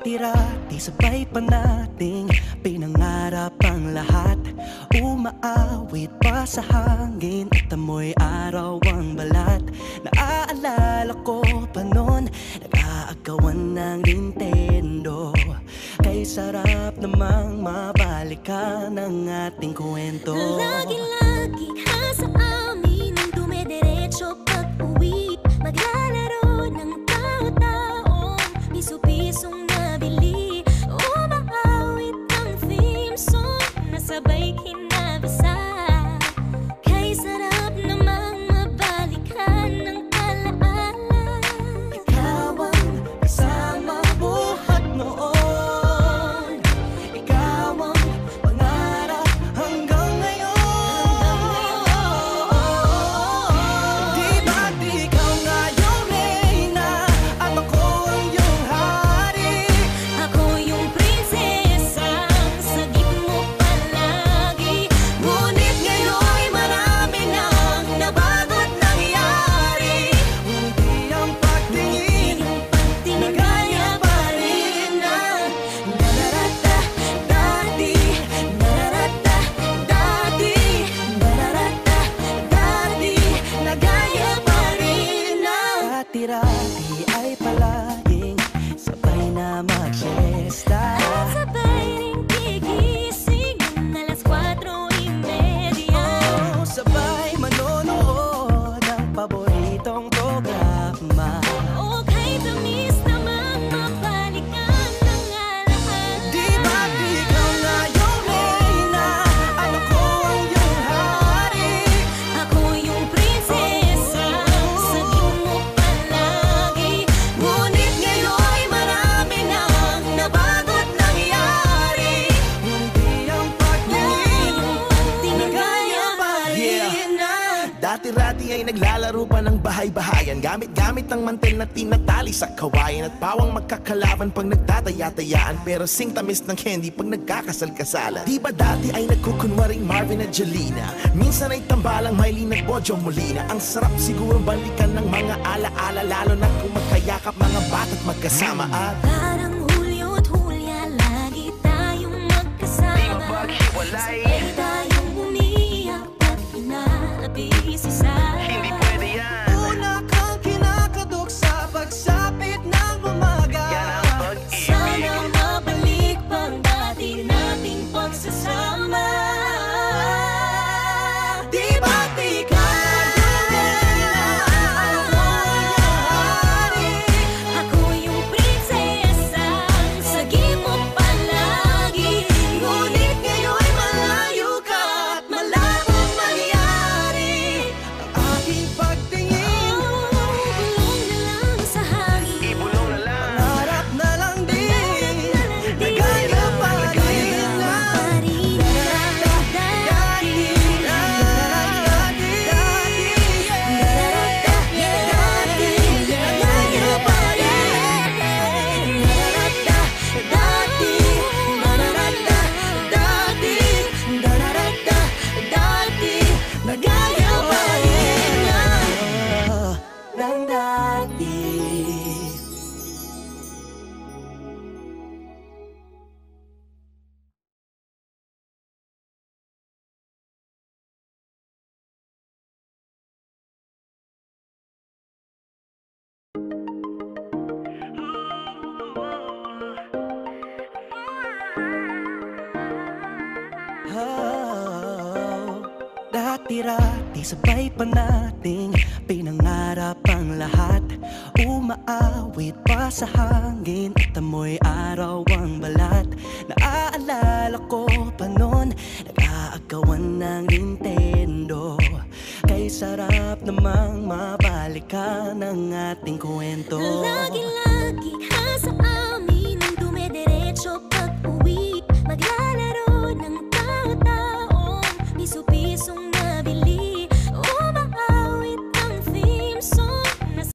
Dati-rati sabay pa nating pinangarap ang lahat. Umaawit pa sa hangin at amoy araw ang balat. Naaalala ko pa noon, nag-aagawan ng Nintendo. Kay sarap namang mabalikan ang ating kwento. Lagi-lagi ka sa amin ang dumediretso pag-uwi. Maglalaro ng tao-taong piso-pisong nabili. Umaawit ang theme song na sabay kinabasa. Kay sarap namang mabalikan ng alaala. Ikaw ang kasama buhat noon. Ikaw ang pangarap hanggang ngayon. Di ba't ikaw nga yung reyna at ako ang iyong hari? Ako yung prinsesang sagip mo palagi. Ngunit ngayon'y marami nang nabago't nangyari. Hindi ang pagtingin na gaya pa rin na nararata dati, nararata dati, nararata dati, na gaya pa rin na dati-rati ay palaging sabay na mag-siesta. At sabay ring gigising ng alas 4:30. Oh, sabay manonood ng paboritong programa. O kay tamis namang mabalikan ng alaala. Di ba't ikaw nga yung reyna at ako ang iyong hari? Ako yung prinsesa, sagip mo palagi. Ngunit ngayon'y marami nang nabago't nangyari. Hindi ang pagtingin na gaya pa rin na. Dati-rati ay naglalaro pa ng bahay-bahayan, gamit-gamit ang mantel na tinatali sa kawayan. At pawang magkakalaban pag nagtataya-tayaan, pero sing tamis ng candy pag nagkakasal-kasalan. Di ba dati ay nagkukunwaring Marvin at Jelena? Minsan ay tambalang Mylene at Bojo Molina. Ang sarap siguro balikan ng mga ala-ala, lalo na kung magkayakap mga bata't magkasama. At Parang Hulyo't Hulya, lagi tayong magkasama. maghiwalay. Sabay tayong umiyak at pinaabis-isa. Hindi pwede yan. Una kang kinakadok sa pagsapit ng umaga. Yan ang pag-ibig. Sana mabalik pang dati nating pagsasama. Di ba't ikaw yung reyna at ako ang iyong hari? Ako yung prinsesa, sagip mo palagi. Ngunit ngayon'y malayo ka at malabong mangyari. Ang aking pagtingin, Bulong na lang sa hangin. Ibulong na lang. harap na lang din, na gaya pa rin na. Nagaya pa rin na. Ng dati. Oh, dati-rati sabay pa nating pinangarap ang lahat. Umaawit pa sa hangin at amoy araw ang balat. Naaalala ko pa noon, nag-aagawan ng Nintendo. Kay sarap namang mabalikan ang ating kwento. Lagi